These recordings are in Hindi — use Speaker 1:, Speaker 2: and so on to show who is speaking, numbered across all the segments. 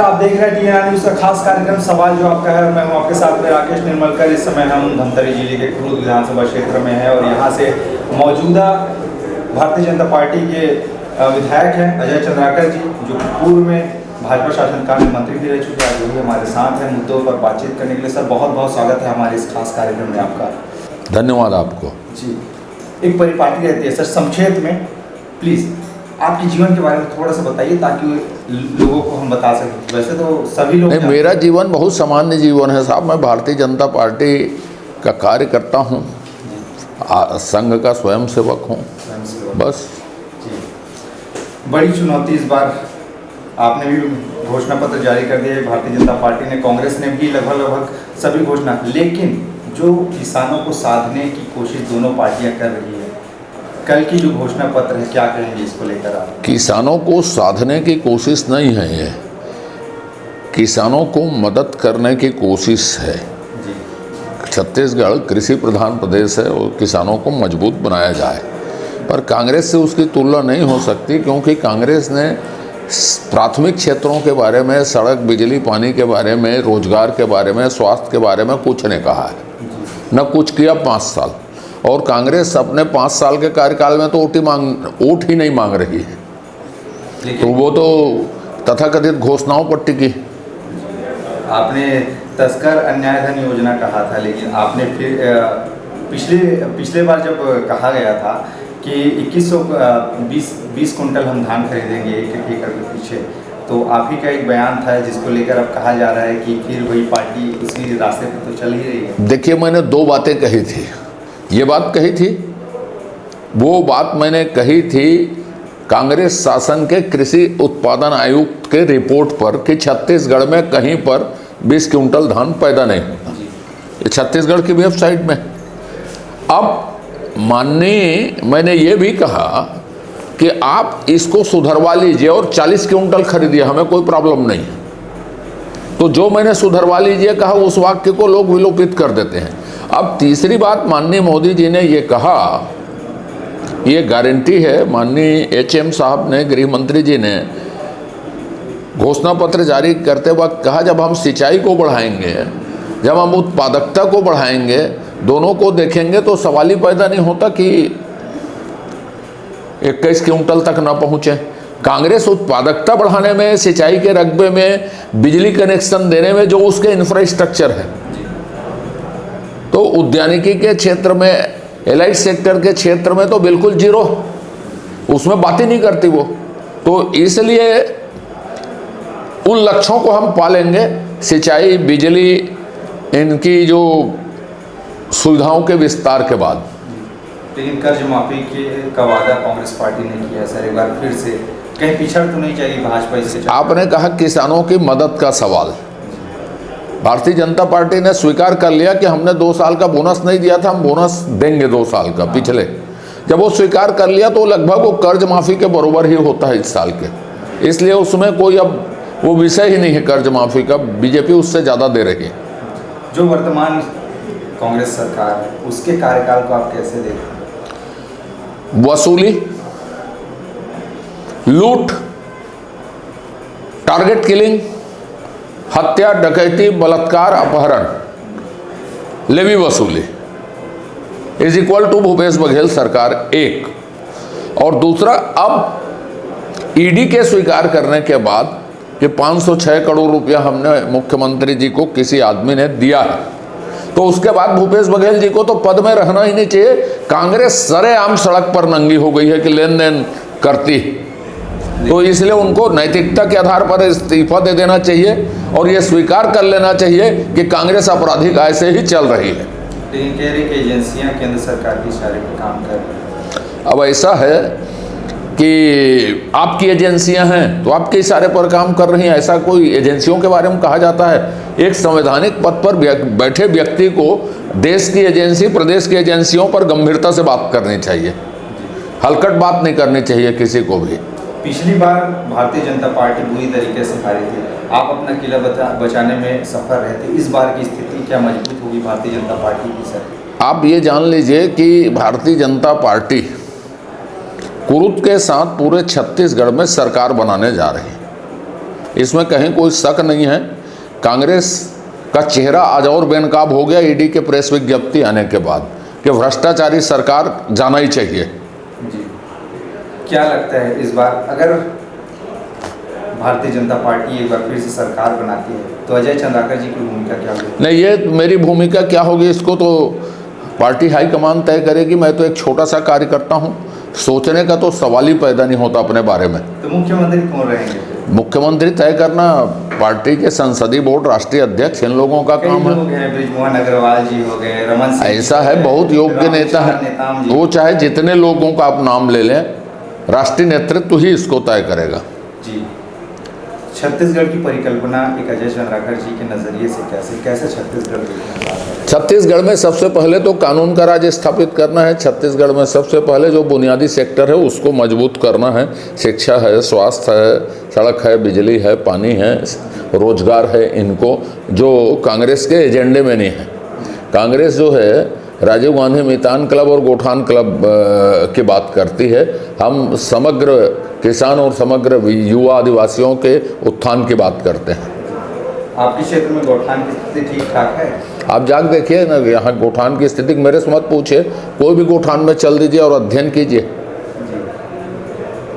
Speaker 1: आप देख रहे हैं टीएनआर न्यूज़ का खास कार्यक्रम सवाल जो आपका है। मैं हूं आपके साथ में राकेश निर्मलकर। इस समय हम धमतरी जिले के कुरुद विधानसभा क्षेत्र में हैं और यहां से मौजूदा भारतीय जनता पार्टी के विधायक हैं अजय चंद्राकर जी, जो पूर्व में भाजपा शासनकाल में मंत्री भी रह चुके हैं। आज वही हमारे साथ हैं मुद्दों पर बातचीत करने के लिए। सर, बहुत बहुत स्वागत है हमारे इस खास कार्यक्रम में आपका।
Speaker 2: धन्यवाद आपको
Speaker 3: जी। एक परिपाटी रहती है सर, संक्षेप में प्लीज़ आपके जीवन के बारे में थोड़ा सा बताइए ताकि लोगों को हम बता सकें। वैसे तो सभी लोग
Speaker 2: नहीं, मेरा जीवन बहुत सामान्य जीवन है साहब। मैं भारतीय जनता पार्टी का कार्य करता हूँ, संघ का स्वयं सेवक हूँ, बस।
Speaker 3: जी। बड़ी चुनौती इस बार आपने भी घोषणा पत्र जारी कर दिया है। भारतीय जनता पार्टी ने, कांग्रेस ने भी लगभग सभी घोषणा, लेकिन जो किसानों को साधने की कोशिश दोनों पार्टियां कर रही है, कल की जो घोषणा पत्र है, क्या कहेंगे इसको लेकर आप?
Speaker 2: किसानों को साधने की कोशिश नहीं है, ये किसानों को मदद करने की कोशिश है।
Speaker 3: जी।
Speaker 2: छत्तीसगढ़ कृषि प्रधान प्रदेश है और किसानों को मजबूत बनाया जाए, पर कांग्रेस से उसकी तुलना नहीं हो सकती, क्योंकि कांग्रेस ने प्राथमिक क्षेत्रों के बारे में, सड़क, बिजली, पानी के बारे में, रोजगार के बारे में, स्वास्थ्य के बारे में कुछ नहीं कहा है, न कुछ किया 5 साल। और कांग्रेस अपने 5 साल के कार्यकाल में तो वोट ही नहीं मांग रही है, तो वो तो तथाकथित घोषणाओं पर टिकी।
Speaker 3: आपने तस्कर अन्याय धन योजना कहा था, लेकिन आपने फिर पिछले बार जब कहा गया था कि 2120 कुंटल हम धान खरीदेंगे एक एकड़ के पीछे, तो आप ही का एक बयान था जिसको लेकर अब कहा जा रहा है कि फिर वही पार्टी उसी रास्ते पर तो चल ही रही है।
Speaker 2: देखिए, मैंने 2 बातें कही थी। ये बात कही थी, वो बात मैंने कही थी कांग्रेस शासन के कृषि उत्पादन आयुक्त के रिपोर्ट पर कि छत्तीसगढ़ में कहीं पर 20 क्विंटल धान पैदा नहीं होता। ये छत्तीसगढ़ की वेबसाइट में। अब माननीय, मैंने ये भी कहा कि आप इसको सुधरवा लीजिए और 40 क्विंटल खरीदिए, हमें कोई प्रॉब्लम नहीं। तो जो मैंने सुधरवा लीजिए कहा, उस वाक्य को लोग विलोपित कर देते हैं। अब तीसरी बात, माननीय मोदी जी ने ये कहा, ये गारंटी है, माननीय HM साहब ने, गृह मंत्री जी ने घोषणा पत्र जारी करते वक्त कहा, जब हम सिंचाई को बढ़ाएंगे, जब हम उत्पादकता को बढ़ाएंगे, दोनों को देखेंगे, तो सवाल ही पैदा नहीं होता कि 21 क्विंटल तक ना पहुँचे। कांग्रेस उत्पादकता बढ़ाने में, सिंचाई के रकबे में, बिजली कनेक्शन देने में, जो उसके इंफ्रास्ट्रक्चर है, तो उद्यानिकी के क्षेत्र में, एलाइड सेक्टर के क्षेत्र में तो बिल्कुल जीरो, उसमें बात ही नहीं करती वो। तो इसलिए उन लक्ष्यों को हम पालेंगे, सिंचाई, बिजली, इनकी जो सुविधाओं के विस्तार के बाद।
Speaker 3: लेकिन कर्ज माफी का वादा कांग्रेस पार्टी ने किया सर, एक बार फिर से कहीं पिछड़ तो नहीं चाहिए भाजपा इससे? आपने
Speaker 2: कहा किसानों की मदद का सवाल, भारतीय जनता पार्टी ने स्वीकार कर लिया कि हमने 2 साल का बोनस नहीं दिया था, हम बोनस देंगे 2 साल का पिछले। जब वो स्वीकार कर लिया तो लगभग वो कर्ज माफी के बराबर ही होता है इस साल के, इसलिए उसमें कोई अब वो विषय ही नहीं है कर्ज माफी का। बीजेपी उससे ज़्यादा दे रही है।
Speaker 3: जो वर्तमान कांग्रेस सरकार है, उसके कार्यकाल को आप कैसे देखते हैं?
Speaker 2: वसूली, लूट, टारगेट किलिंग, हत्या, डकैती, बलात्कार, अपहरण, लेवी वसूली is equal to Bhupesh Baghel सरकार, एक। और दूसरा, अब ईडी के स्वीकार करने के बाद कि 506 करोड़ रुपया हमने मुख्यमंत्री जी को किसी आदमी ने दिया है, तो उसके बाद भूपेश बघेल जी को तो पद में रहना ही नहीं चाहिए। कांग्रेस सरेआम सड़क पर नंगी हो गई है कि लेन देन करती, तो इसलिए उनको नैतिकता के आधार पर इस्तीफा दे देना चाहिए और ये स्वीकार कर लेना चाहिए कि कांग्रेस आपराधिक आय से ही चल रही है।
Speaker 3: लेकिन कह रही कि एजेंसियां केंद्र सरकार के इशारे पर काम कर रही हैं।
Speaker 2: अब ऐसा है कि आपकी एजेंसियां हैं तो आपके इशारे पर काम कर रही हैं, ऐसा कोई एजेंसियों के बारे में कहा जाता है? एक संवैधानिक पद पर बैठे व्यक्ति को देश की एजेंसी, प्रदेश की एजेंसियों पर गंभीरता से बात करनी चाहिए, हलकट बात नहीं करनी चाहिए किसी को भी।
Speaker 3: पिछली बार भारतीय जनता पार्टी बुरी तरीके से हारी थी, आप अपना किला बचाने में सफल रहे थे। इस बार की स्थिति क्या मजबूत होगी भारतीय जनता पार्टी की सर?
Speaker 2: आप ये जान लीजिए कि भारतीय जनता पार्टी कुरुद के साथ पूरे छत्तीसगढ़ में सरकार बनाने जा रही है। इसमें कहीं कोई शक नहीं है। कांग्रेस का चेहरा आज और बेनकाब हो गया ईडी के प्रेस विज्ञप्ति आने के बाद कि भ्रष्टाचारी सरकार जाना ही चाहिए।
Speaker 3: जी, क्या लगता है इस बार अगर भारतीय जनता पार्टी एक बार फिर से सरकार बनाती है तो अजय चंद्राकर जी की भूमिका क्या होगी?
Speaker 2: नहीं, ये मेरी भूमिका क्या होगी इसको तो पार्टी हाईकमान तय करेगी। मैं तो एक छोटा सा कार्यकर्ता हूँ, सोचने का तो सवाल ही पैदा नहीं होता अपने बारे में।
Speaker 3: तो मुख्यमंत्री कौन रहेंगे?
Speaker 2: मुख्यमंत्री तय करना पार्टी के संसदीय बोर्ड, राष्ट्रीय अध्यक्ष, इन लोगों का काम है।
Speaker 3: लोग हैं, बृजमोहन अग्रवाल जी हो गए, रमन सिंह,
Speaker 2: ऐसा है, बहुत योग्य नेता है वो, चाहे जितने लोगों का आप नाम ले लें, राष्ट्रीय नेतृत्व ही इसको तय करेगा।
Speaker 3: जी, छत्तीसगढ़ की परिकल्पना एक अजय चंद्राकर जी के नज़रिए से कैसे छत्तीसगढ़?
Speaker 2: छत्तीसगढ़ में सबसे पहले तो कानून का राज स्थापित करना है। छत्तीसगढ़ में सबसे पहले जो बुनियादी सेक्टर है उसको मजबूत करना है। शिक्षा है, स्वास्थ्य है, सड़क है, बिजली है, पानी है, रोजगार है, इनको जो कांग्रेस के एजेंडे में नहीं है। कांग्रेस जो है राजीव गांधी मितान क्लब और गोठान क्लब की बात करती है। हम समग्र किसान और समग्र युवा आदिवासियों के उत्थान की बात करते हैं।
Speaker 3: आपके क्षेत्र में गोठान की स्थिति ठीक ठाक है?
Speaker 2: आप जाके देखिए ना, यहाँ गोठान की स्थिति मेरे से मत पूछिए, कोई भी गोठान में चल दीजिए और अध्ययन कीजिए।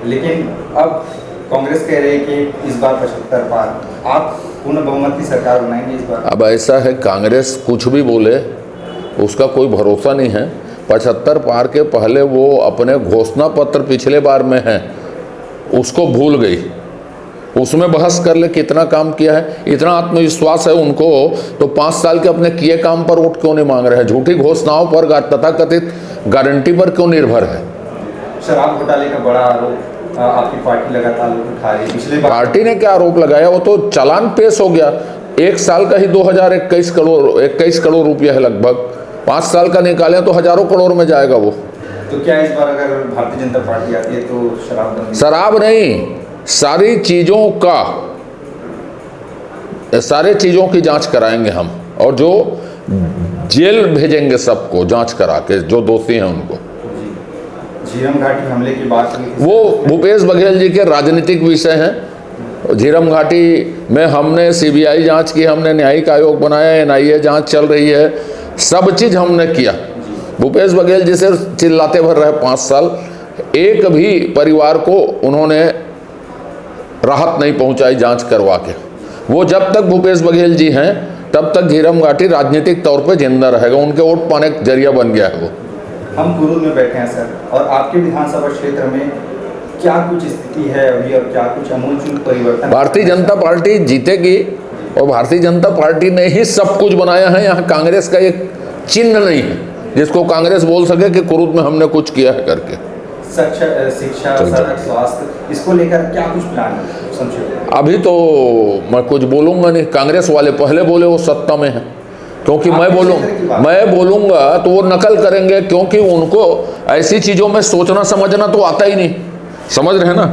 Speaker 3: लेकिन अब कांग्रेस कह रही है कि इस बार 75 पार, आप पूर्ण बहुमत की सरकार बनाएंगे इस बार?
Speaker 2: अब ऐसा है, कांग्रेस कुछ भी बोले उसका कोई भरोसा नहीं है। 75 पार के पहले वो अपने घोषणा पत्र पिछले बार में है उसको भूल गई। उसमें बहस कर ले कितना काम किया है। इतना आत्मविश्वास है उनको तो 5 साल के अपने किए काम पर वोट क्यों नहीं मांग रहे हैं? झूठी घोषणाओं पर, तथाकथित गारंटी पर क्यों निर्भर है?
Speaker 3: शराब घोटाले का बड़ा आरोप आपकी पार्टी लगातार उठा रही है। पिछले
Speaker 2: पार्टी ने क्या आरोप लगाया? वो तो चालान पेश हो गया। 1 साल का ही 21 करोड़ रुपया है लगभग। 5 साल का निकालें तो हजारों करोड़ में जाएगा वो।
Speaker 3: तो क्या इस बार अगर भारतीय जनता पार्टी आती है तो
Speaker 2: शराब नहीं, सारी चीज़ों की जांच कराएंगे हम, और जो जेल भेजेंगे सबको जांच करा के, जो दोषी हैं उनको।
Speaker 3: झीरम घाटी हमले की बात
Speaker 2: वो भूपेश बघेल जी के राजनीतिक विषय हैं। झीरम घाटी में हमने सीबीआई जांच की, हमने न्यायिक आयोग बनाया, एनआईए जांच चल रही है, सब चीज़ हमने किया। भूपेश बघेल जी से चिल्लाते भर रहे 5 साल, एक भी परिवार को उन्होंने राहत नहीं पहुंचाई जांच करवा के। वो जब तक भूपेश बघेल जी हैं तब तक झीरम घाटी राजनीतिक तौर पे जिंदा रहेगा, उनके वोट पाने का जरिया बन गया है वो।
Speaker 3: हम कुरूद में बैठे हैं सर, और आपके विधानसभा क्षेत्र में क्या कुछ स्थिति है अभी और क्या कुछ आमूल परिवर्तन?
Speaker 2: भारतीय जनता पार्टी जीतेगी और भारतीय जनता पार्टी ने ही सब कुछ बनाया है। यहाँ कांग्रेस का एक चिन्ह नहीं है जिसको कांग्रेस बोल सके कि कुरूद में हमने कुछ किया है करके।
Speaker 3: शिक्षा, सड़क, स्वास्थ्य, इसको लेकर क्या कुछ प्लान है?
Speaker 2: अभी तो मैं कुछ बोलूँगा नहीं। कांग्रेस वाले पहले बोले वो सत्ता में है, क्योंकि मैं बोलूँगा तो वो नकल करेंगे, क्योंकि उनको ऐसी चीज़ों में सोचना समझना तो आता ही नहीं। समझ रहे हैं ना?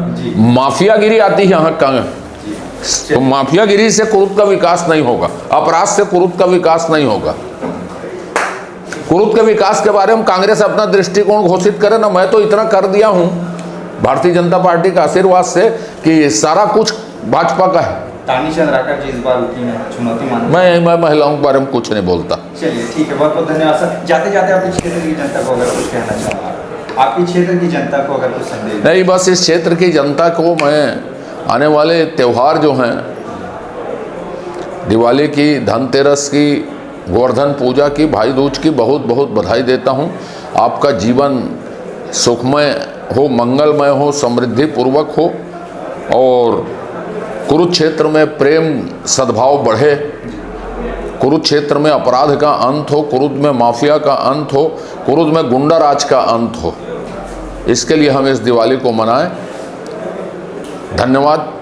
Speaker 2: माफियागिरी आती है यहाँ कांग्रेस, तो माफियागिरी से कुरूद का विकास नहीं होगा, अपराध से कुरूद का विकास नहीं होगा। कुरूद के विकास के बारे में कांग्रेस अपना दृष्टिकोण घोषित करे ना। मैं तो इतना कर दिया हूँ भारतीय जनता पार्टी का आशीर्वाद से कि सारा कुछ भाजपा का है।
Speaker 3: तानी चंद्राकर जी इस बार चुनौती मान?
Speaker 2: मैं महिलाओं के बारे में कुछ नहीं बोलता।
Speaker 3: चलिए ठीक है, बहुत बहुत धन्यवाद सर। जाते जाते आपके क्षेत्र की जनता को अगर कुछ कहना चाहूँगा, आपके क्षेत्र की जनता को अगर कुछ संदेश?
Speaker 2: नहीं, बस इस क्षेत्र की जनता को मैं आने वाले त्यौहार जो हैं, दिवाली की, धनतेरस की, गोवर्धन पूजा की, भाई दूज की बहुत बहुत बधाई देता हूं। आपका जीवन सुखमय हो, मंगलमय हो, समृद्धि पूर्वक हो, और कुरुक्षेत्र में प्रेम सद्भाव बढ़े, कुरुक्षेत्र में अपराध का अंत हो, कुरुद में माफिया का अंत हो, कुरुद में गुंडा राज का अंत हो। इसके लिए हम इस दिवाली को मनाएं। धन्यवाद।